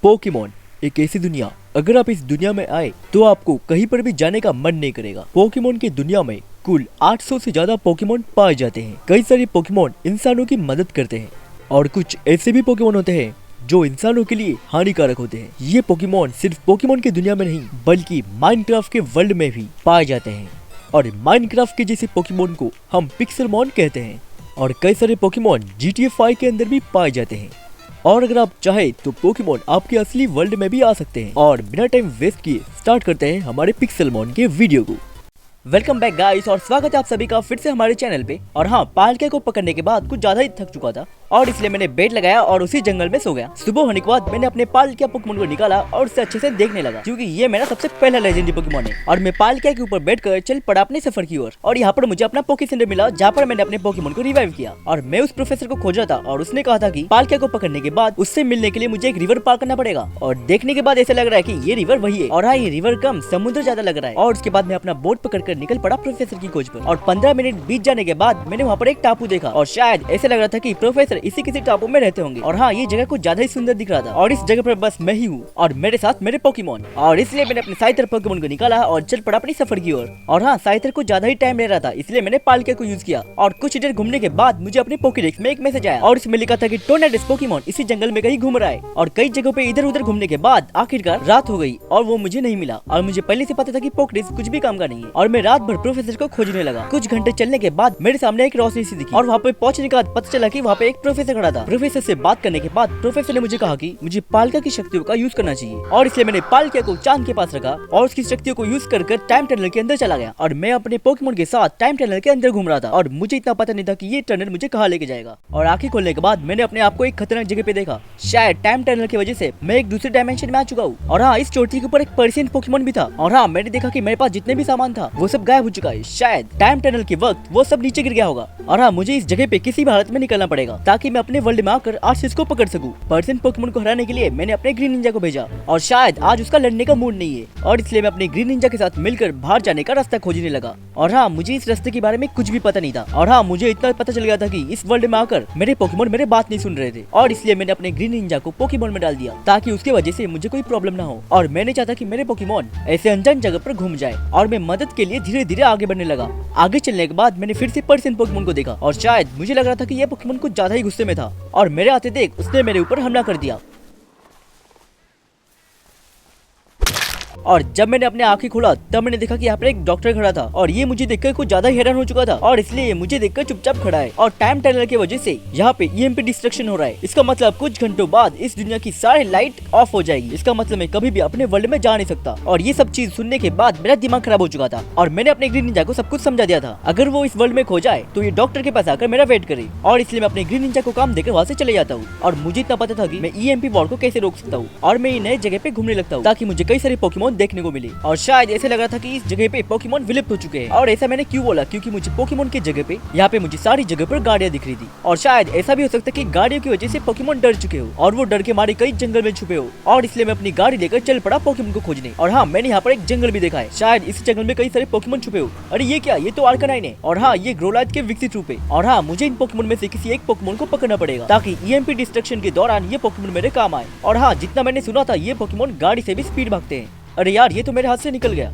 Pokemon एक ऐसी दुनिया, अगर आप इस दुनिया में आए तो आपको कहीं पर भी जाने का मन नहीं करेगा। पोकेमॉन की दुनिया में कुल 800 से ज्यादा पोकेमॉन पाए जाते हैं। कई सारे पोकेमॉन इंसानों की मदद करते हैं और कुछ ऐसे भी पोकेमॉन होते हैं जो इंसानों के लिए हानिकारक होते हैं। ये पोकेमॉन सिर्फ पोकेमॉन की दुनिया में नहीं बल्कि माइनक्राफ्ट के वर्ल्ड में भी पाए जाते हैं और माइनक्राफ्ट के जैसे पोकेमॉन को हम पिक्सेलमॉन कहते हैं। और कई सारे पोकेमॉन GTA 5 के अंदर भी पाए जाते हैं। और अगर आप चाहे तो पोकेमॉन आपके असली वर्ल्ड में भी आ सकते हैं। और बिना टाइम वेस्ट किए स्टार्ट करते हैं हमारे पिक्सेलमॉन के वीडियो को। वेलकम बैक गाइस और स्वागत है आप सभी का फिर से हमारे चैनल पे। और हाँ, पालके को पकड़ने के बाद कुछ ज्यादा ही थक चुका था और इसलिए मैंने बेड लगाया और उसी जंगल में सो गया। सुबह होने के बाद मैंने अपने पालकिया पोकेमॉन को निकाला और उसे अच्छे से देखने लगा, क्योंकि ये मेरा सबसे पहला लेजेंडरी पोकेमॉन है। और मैं पालकिया के ऊपर बैठकर चल पड़ा अपने सफर की ओर। और यहाँ पर मुझे अपना पोके सेंटर मिला, जहाँ पर मैंने अपने पोकेमॉन को रिवाइव किया। और मैं उस प्रोफेसर को खोज रहा था और उसने कहा था कि पालकिया को पकड़ने के बाद उससे मिलने के लिए मुझे एक रिवर पार करना पड़ेगा। और देखने के बाद ऐसा लग रहा है कि ये रिवर वही है। और हाँ, ये रिवर कम समुद्र ज्यादा लग रहा है। और उसके बाद मैं अपना बोट पकड़कर निकल पड़ा प्रोफेसर की खोज पर। और 15 मिनट बीत जाने के बाद मैंने वहाँ पर एक टापू देखा और शायद ऐसे लग रहा था कि प्रोफेसर इसी किसी टापू में रहते होंगे। और हाँ, ये जगह कुछ ज्यादा ही सुंदर दिख रहा था और इस जगह पर बस मैं ही हूँ और मेरे साथ मेरे पोकेमॉन। और इसलिए मैंने अपने साइतर पोकेमॉन को निकाला और चल पड़ा अपनी सफर की ओर। और हाँ, साइतर को ज्यादा ही टाइम ले रहा था, इसलिए मैंने पालकिया को यूज किया। और कुछ देर घूमने के बाद मुझे अपने पोकेडेक्स में एक मैसेज आया और इसमें लिखा था कि टोर्नाडोस पोकेमॉन इसी जंगल में कहीं घूम रहा है। और कई जगहों पे इधर उधर घूमने के बाद आखिरकार रात हो गई और वो मुझे नहीं मिला। और मुझे पहले से पता था कि पोकेडेक्स कुछ भी काम का नहीं है। और मैं रात भर प्रोफेसर को खोजने लगा। कुछ घंटे चलने के बाद मेरे सामने एक रोशनी सी दिखी और वहाँ पे पहुंचने के बाद पता चला कि वहाँ पे एक प्रोफेसर खड़ा था। प्रोफेसर से बात करने के बाद प्रोफेसर ने मुझे कहा कि मुझे पालकिया की शक्तियों का यूज करना चाहिए। और इसलिए मैंने पालकिया को चांद के पास रखा और उसकी शक्तियों को यूज कर टाइम टनल के अंदर चला गया। और मैं अपने पोकेमॉन के साथ टाइम टनल के अंदर घूम रहा था और मुझे इतना पता नहीं था कि ये टनल मुझे कहाँ लेके जाएगा। और आंखें खोलने के बाद मैंने अपने आप को एक खतरनाक जगह पे देखा। शायद टाइम टनल की वजह से मैं एक दूसरे डायमेंशन में आ चुका हूँ। और हाँ, इस चोटी के ऊपर एक पर्शियन पोकेमॉन भी था। और हाँ, मैंने देखा कि मेरे पास जितने भी सामान था वो सब गायब हो चुका है। शायद टाइम टनल के वक्त वो सब नीचे गिर गया होगा। और हाँ, मुझे इस जगह पे किसी भी हालत में निकलना पड़ेगा ताकि मैं अपने वर्ल्ड में आकर आर्सिस को पकड़ सकूं। पर्शियन पोकेमॉन को हराने के लिए मैंने अपने ग्रीन निंजा को भेजा और शायद आज उसका लड़ने का मूड नहीं है और इसलिए मैं अपने ग्रीन निंजा के साथ मिलकर बाहर जाने का रास्ता खोजने लगा। और हाँ, मुझे इस रास्ते के बारे में कुछ भी पता नहीं था। और हाँ, मुझे इतना पता चल गया था कि इस वर्ल्ड में आकर मेरे पोकेमॉन मेरे बात नहीं सुन रहे थे और इसलिए मैंने अपने ग्रीन निंजा को पोकेमॉन में डाल दिया ताकि उसकी वजह से मुझे कोई प्रॉब्लम ना हो। और मैंने चाहता कि मेरे पोकेमॉन ऐसे अनजान जगह पर घूम जाए और मैं मदद के लिए धीरे धीरे आगे बढ़ने लगा। आगे चलने के बाद मैंने फिर से पर्शियन पोकेमॉन को देखा और शायद मुझे लग रहा था कि यह पोकेमॉन कुछ ज्यादा ही गुस्से में था और मेरे आते देख उसने मेरे ऊपर हमला कर दिया। और जब मैंने अपने आंखें खोला तब मैंने देखा कि यहाँ पर एक डॉक्टर खड़ा था और ये मुझे देखकर कुछ ज्यादा हैरान हो चुका था और इसलिए ये मुझे देखकर चुपचाप खड़ा है। और टाइम टनल की वजह से यहाँ पे EMP डिस्ट्रक्शन हो रहा है। इसका मतलब कुछ घंटों बाद इस दुनिया की सारी लाइट ऑफ हो जाएगी। इसका मतलब मैं कभी भी अपने वर्ल्ड में जा नहीं सकता। और ये सब चीज सुनने के बाद मेरा दिमाग खराब हो चुका था और मैंने अपने ग्रीन निंजा को सब कुछ समझा दिया था। अगर वो इस वर्ल्ड में खो जाए तो ये डॉक्टर के पास आकर मेरा वेट करे और इसलिए मैं अपने ग्रीन निंजा को काम देकर वहाँ से चले जाता हूँ। और मुझे इतना पता था कि मैं EMP वॉर को कैसे रोक सकता हूँ और मैं नए जगह पे घूमने लगता हूँ ताकि मुझे कई सारे पोकेमॉन देखने को मिले। और शायद ऐसे लग रहा था कि इस जगह पे पोकेमॉन विलुप्त हो चुके हैं। और ऐसा मैंने क्यों बोला, क्योंकि मुझे पोकेमॉन की जगह पे यहाँ पे मुझे सारी जगह पर गाड़ियाँ दिख रही थी। और शायद ऐसा भी हो सकता है कि गाड़ियों की वजह से पोकेमॉन डर चुके हो और वो डर के मारे कई जंगल में छुपे हो। और इसलिए मैं अपनी गाड़ी लेकर चल पड़ा पोकेमॉन को खोजने। और हाँ, मैंने यहाँ पर एक जंगल भी देखा है। शायद इस जंगल में कई सारे पोकेमॉन छुपे हो। अरे ये क्या, ये तो आर्कनाइन है। और हाँ, ये ग्रोलाइट के विकसित रूप है। और हाँ, मुझे इन पोकेमॉन में से किसी एक पोकेमॉन को पकड़ना पड़ेगा ताकि EMP डिस्ट्रक्शन के दौरान ये पोकेमॉन मेरे काम आए। और हाँ, जितना मैंने सुना था ये पोकेमॉन गाड़ी से भी स्पीड भागते हैं। अरे यार, ये तो मेरे हाथ से निकल गया।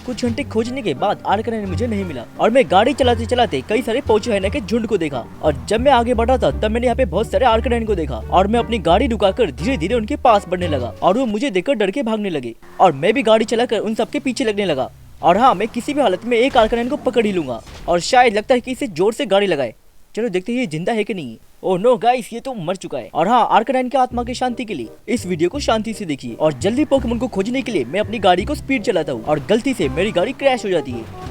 कुछ घंटे खोजने के बाद आर्कनाइन मुझे नहीं मिला और मैं गाड़ी चलाते चलाते कई सारे पोचोहायना के झुंड को देखा। और जब मैं आगे बढ़ा था तब मैंने यहाँ पे बहुत सारे आर्कनाइन को देखा और मैं अपनी गाड़ी रुकाकर धीरे धीरे उनके पास बढ़ने लगा और वो मुझे देखकर डर के भागने लगे। और मैं भी गाड़ी चलाकर उन सबके पीछे लगने लगा। और हाँ, मैं किसी भी हालत में एक आर्कनाइन को पकड़ ही लूंगा। और शायद लगता है कि इसे जोर से गाड़ी लगाए। चलो देखते हैं ये जिंदा है कि नहीं। ओह नो गाइस, ये तो मर चुका है। और हाँ, आर्कनाइन की आत्मा की शांति के लिए इस वीडियो को शांति से देखिए। और जल्दी पोकेमॉन को खोजने के लिए मैं अपनी गाड़ी को स्पीड चलाता हूँ और गलती से मेरी गाड़ी क्रैश हो जाती है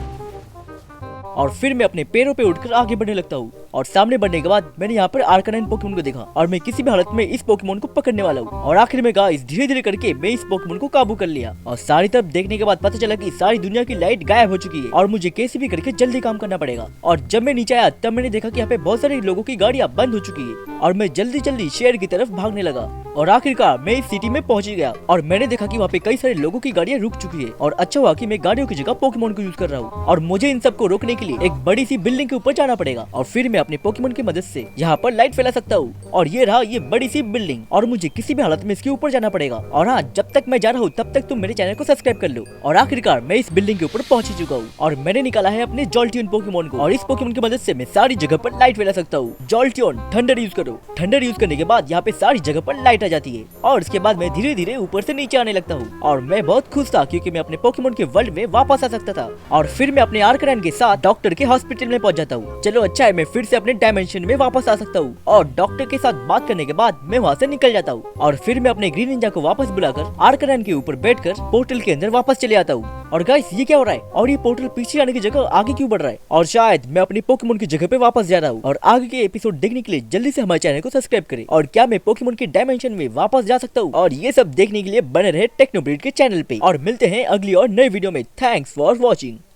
और फिर मैं अपने पैरों पे उठकर आगे बढ़ने लगता हूँ। और सामने बढ़ने के बाद मैंने यहाँ पर आर्कनाइन पोकेमॉन को देखा और मैं किसी भी हालत में इस पोकेमॉन को पकड़ने वाला हूँ। और आखिर में गाइस, धीरे धीरे करके मैं इस पोकेमॉन को काबू कर लिया। और सारी तरफ देखने के बाद पता चला कि सारी दुनिया की लाइट गायब हो चुकी है और मुझे कैसे भी करके जल्दी काम करना पड़ेगा। और जब मैं नीचे आया तब मैंने देखा कि यहाँ पे बहुत सारे लोगों की गाड़ियाँ बंद हो चुकी है और मैं जल्दी जल्दी शहर की तरफ भागने लगा। और आखिरकार मैं इस सिटी में पहुंच गया और मैंने देखा कि वहाँ पे कई सारे लोगों की गाड़ियाँ रुक चुकी है और अच्छा हुआ कि मैं गाड़ियों की जगह पोकेमोन को यूज कर रहा हूँ और मुझे इन सबको रोकने के लिए एक बड़ी सी बिल्डिंग के ऊपर जाना पड़ेगा और फिर मैं अपने पोकेमोन की मदद से यहाँ पर लाइट फैला सकता हूँ और ये रहा ये बड़ी सी बिल्डिंग और मुझे किसी भी हालत में इसके ऊपर जाना पड़ेगा। और हाँ, जब तक मैं जा रहा हूँ तब तक तुम मेरे चैनल को सब्सक्राइब कर लो। और आखिरकार मैं इस बिल्डिंग के ऊपर पहुंच चुका हूँ और मैंने निकाला है अपने जॉल्टियन पोकेमोन को और इस पोकेमोन की मदद से मैं सारी जगह पर लाइट फैला सकता हूँ। जॉल्टियन ठंडर यूज करो। ठंडर यूज करने के बाद यहाँ पे सारी जगह पर लाइट आ जाती है और उसके बाद मैं धीरे धीरे ऊपर से नीचे आने लगता हूँ और मैं बहुत खुश था क्योंकि मैं अपने पोकेमोन के वर्ल्ड में वापस आ सकता था और फिर मैं अपने आर्कराइन के साथ डॉक्टर के हॉस्पिटल में पहुंच जाता हूँ। चलो अच्छा है, मैं फिर से अपने डायमेंशन में वापस आ सकता हूँ और डॉक्टर के साथ बात करने के बाद मैं वहाँ से निकल जाता हूँ और फिर मैं अपने ग्रीन निंजा को वापस बुलाकर आर्कराइन के ऊपर बैठकर पोर्टल के अंदर वापस चले आता हूँ। और गाइस, ये क्या हो रहा है और ये पोर्टल पीछे आने की जगह आगे क्यों बढ़ रहा है और शायद मैं अपनी पोकेमोन की जगह पे वापस जा रहा हूँ। और आगे के एपिसोड देखने के लिए जल्दी से हमारे चैनल को सब्सक्राइब करें और क्या मैं पोकेमोन के डायमेंशन में वापस जा सकता हूँ और ये सब देखने के लिए बने रहे टेक्नोब्रीड के चैनल पे और मिलते हैं अगली और नई वीडियो में। Thanks for watching.